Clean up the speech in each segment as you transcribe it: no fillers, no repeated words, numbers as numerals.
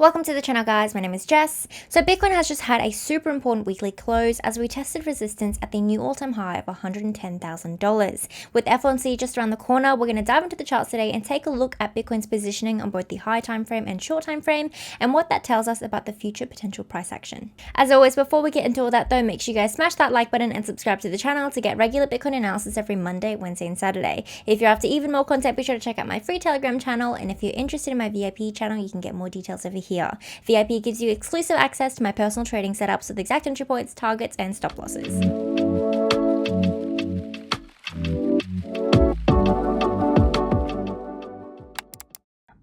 Welcome to the channel, guys. My name is Jess. So Bitcoin has just had a super important weekly close as we tested resistance at the new all-time high of $110,000. With FOMC just around the corner, we're going to dive into the charts today and take a look at Bitcoin's positioning on both the high time frame and short time frame and what that tells us about the future potential price action. As always, before we get into all that though, make sure you guys smash that like button and subscribe to the channel to get regular Bitcoin analysis every Monday, Wednesday, and Saturday. If you're after even more content, be sure to check out my free Telegram channel, and if you're interested in my VIP channel, you can get more details over here. VIP gives you exclusive access to my personal trading setups with exact entry points, targets, and stop losses.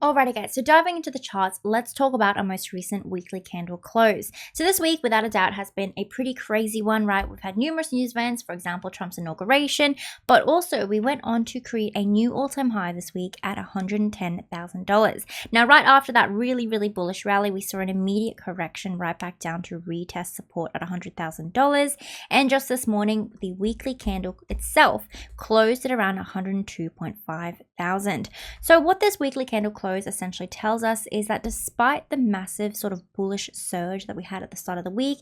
Alrighty guys, so diving into the charts, let's talk about our most recent weekly candle close. So this week, without a doubt, has been a pretty crazy one, right? We've had numerous news events, for example, Trump's inauguration, but also we went on to create a new all-time high this week at $110,000. Now, right after that really bullish rally, we saw an immediate correction right back down to retest support at $100,000. And just this morning, the weekly candle itself closed at around $102.5 thousand. So what this weekly candle close essentially tells us is that despite the massive sort of bullish surge that we had at the start of the week,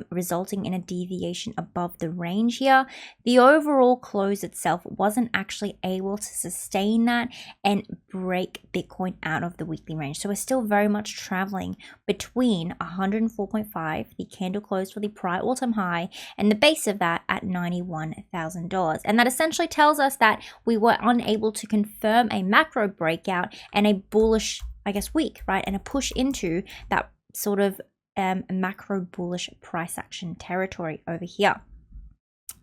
resulting in a deviation above the range here, the overall close itself wasn't actually able to sustain that and break Bitcoin out of the weekly range. So we're still very much traveling between 104.5, the candle close for the prior all-time high, and the base of that at $91,000. And that essentially tells us that we were unable to confirm a macro breakout and a bullish, week, right? And a push into that sort of macro bullish price action territory over here.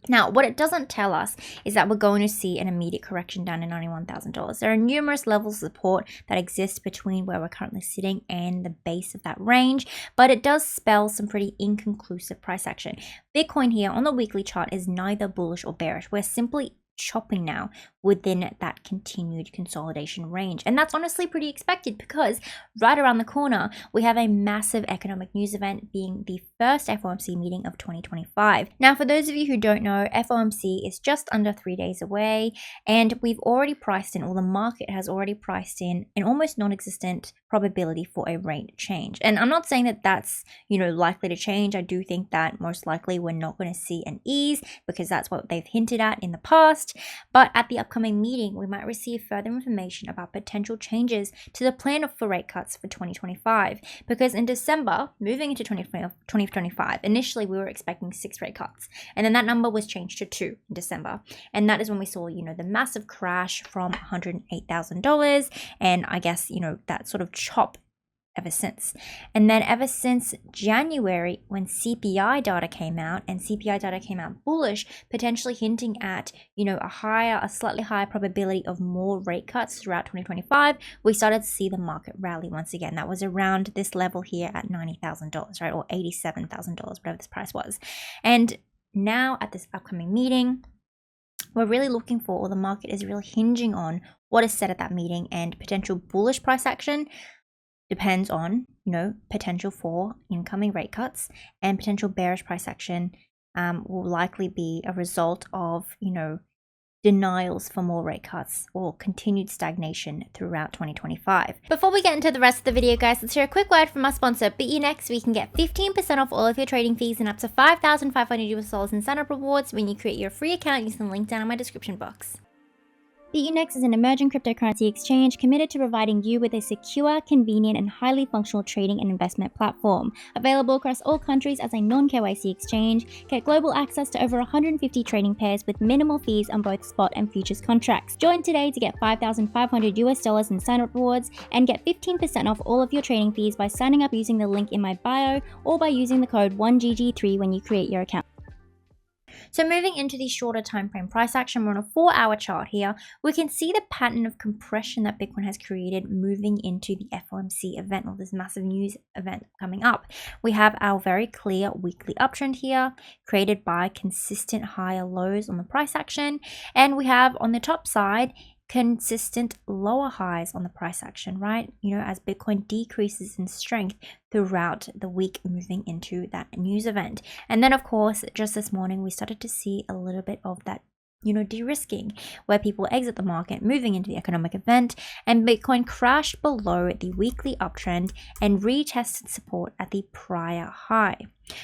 Now, what it doesn't tell us is that we're going to see an immediate correction down to $91,000. There are numerous levels of support that exist between where we're currently sitting and the base of that range, but it does spell some pretty inconclusive price action. Bitcoin here on the weekly chart is neither bullish or bearish. We're simply chopping now within that continued consolidation range. And that's honestly pretty expected because right around the corner, we have a massive economic news event being the first FOMC meeting of 2025. Now, for those of you who don't know, FOMC is just under 3 days away, and we've already priced in, or the market has already priced in, an almost non-existent probability for a rate change. And I'm not saying that that's, likely to change. I do think that most likely we're not going to see an ease because that's what they've hinted at in the past. But at the upcoming meeting, we might receive further information about potential changes to the plan for rate cuts for 2025. Because in December, moving into 2025, initially we were expecting 6 rate cuts. And then that number was changed to 2 in December. And that is when we saw, the massive crash from $108,000. And I guess, that sort of chop ever since. And then ever since January, when CPI data came out, and CPI data came out bullish, potentially hinting at, a slightly higher probability of more rate cuts throughout 2025, we started to see the market rally once again. That was around this level here at $90,000, right? Or $87,000, whatever this price was. And now at this upcoming meeting, we're really looking for, or the market is really hinging on what is said at that meeting, and potential bullish price action depends on, potential for incoming rate cuts, and potential bearish price action will likely be a result of, denials for more rate cuts or continued stagnation throughout 2025. Before we get into the rest of the video, guys, let's hear a quick word from our sponsor, BTC, where you can get 15% off all of your trading fees and up to $5,500 in sign-up rewards when you create your free account using the link down in my description box. BTC is an emerging cryptocurrency exchange committed to providing you with a secure, convenient, and highly functional trading and investment platform. Available across all countries as a non-KYC exchange, get global access to over 150 trading pairs with minimal fees on both spot and futures contracts. Join today to get $5,500 in sign-up rewards and get 15% off all of your trading fees by signing up using the link in my bio or by using the code 1GG3 when you create your account. So moving into the shorter time frame price action, we're on a 4-hour chart here. We can see the pattern of compression that Bitcoin has created moving into the FOMC event, or this massive news event coming up. We have our very clear weekly uptrend here, created by consistent higher lows on the price action. And we have on the top side consistent lower highs on the price action, right? As Bitcoin decreases in strength throughout the week moving into that news event. And then, of course, just this morning, we started to see a little bit of that de-risking, where people exit the market, moving into the economic event, and Bitcoin crashed below the weekly uptrend and retested support at the prior high.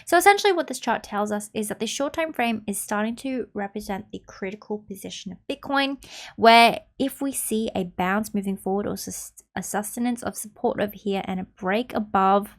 So essentially what this chart tells us is that the short time frame is starting to represent the critical position of Bitcoin, where if we see a bounce moving forward or a sustenance of support over here and a break above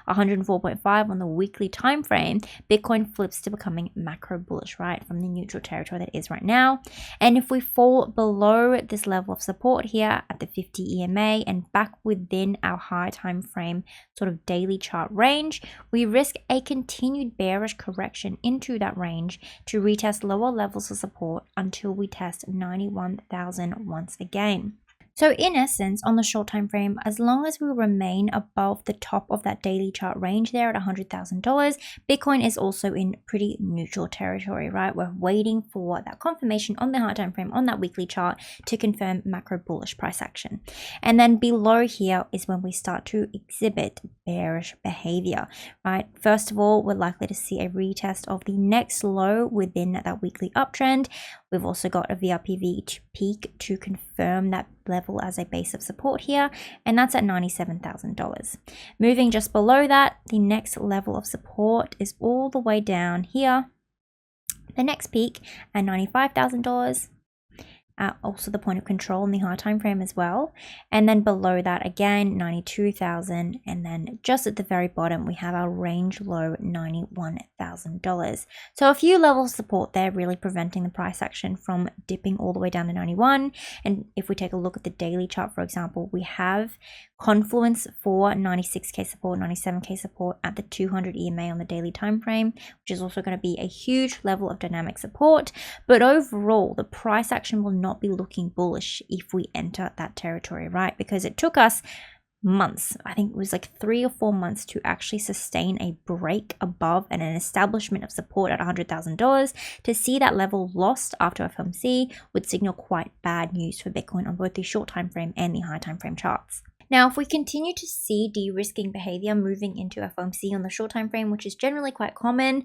104.5 on the weekly time frame, Bitcoin flips to becoming macro bullish, right, from the neutral territory that is right now. And if we fall below this level of support here at the 50 EMA and back within our high time frame sort of daily chart range, we risk a continued bearish correction into that range to retest lower levels of support until we test 91,000 once again. So in essence, on the short time frame, as long as we remain above the top of that daily chart range there at $100,000, Bitcoin is also in pretty neutral territory, right? We're waiting for that confirmation on the high time frame on that weekly chart to confirm macro bullish price action. And then below here is when we start to exhibit bearish behavior, right? First of all, we're likely to see a retest of the next low within that weekly uptrend. We've also got a VRPV peak to confirm that level as a base of support here, and that's at $97,000. Moving just below that, the next level of support is all the way down here. The next peak at $95,000. Also the point of control in the high time frame as well, and then below that again 92,000, and then just at the very bottom we have our range low $91,000. So a few levels of support there really preventing the price action from dipping all the way down to 91. And if we take a look at the daily chart, for example, we have confluence for 96k support, 97k support at the 200 EMA on the daily time frame, which is also going to be a huge level of dynamic support. But overall, the price action will not be looking bullish if we enter that territory, right? Because it took us months, I think it was like 3 or 4 months, to actually sustain a break above and an establishment of support at $100,000. To see that level lost after FOMC would signal quite bad news for Bitcoin on both the short time frame and the high time frame charts. Now, if we continue to see de-risking behavior moving into FOMC on the short time frame, which is generally quite common,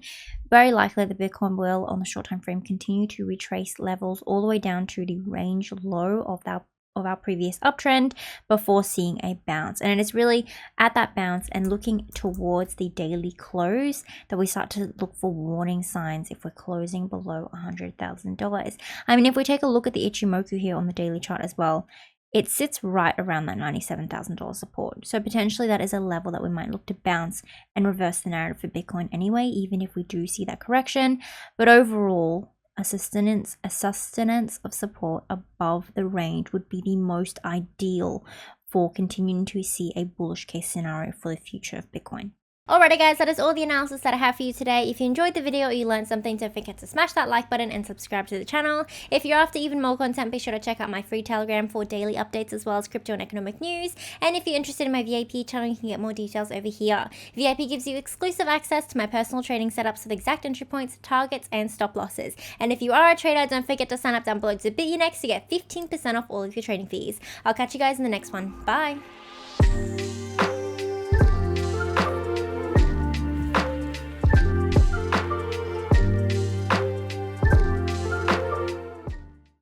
very likely the Bitcoin will on the short time frame continue to retrace levels all the way down to the range low of our previous uptrend before seeing a bounce. And it's really at that bounce and looking towards the daily close that we start to look for warning signs if we're closing below $100,000. I mean, if we take a look at the Ichimoku here on the daily chart as well, it sits right around that $97,000 support. So potentially that is a level that we might look to bounce and reverse the narrative for Bitcoin anyway, even if we do see that correction. But overall, a sustenance of support above the range would be the most ideal for continuing to see a bullish case scenario for the future of Bitcoin. Alrighty guys, that is all the analysis that I have for you today. If you enjoyed the video or you learned something, don't forget to smash that like button and subscribe to the channel. If you're after even more content, be sure to check out my free Telegram for daily updates as well as crypto and economic news. And if you're interested in my VIP channel, you can get more details over here. VIP gives you exclusive access to my personal trading setups with exact entry points, targets, and stop losses. And if you are a trader, don't forget to sign up down below to BitUnext to get 15% off all of your trading fees. I'll catch you guys in the next one. Bye!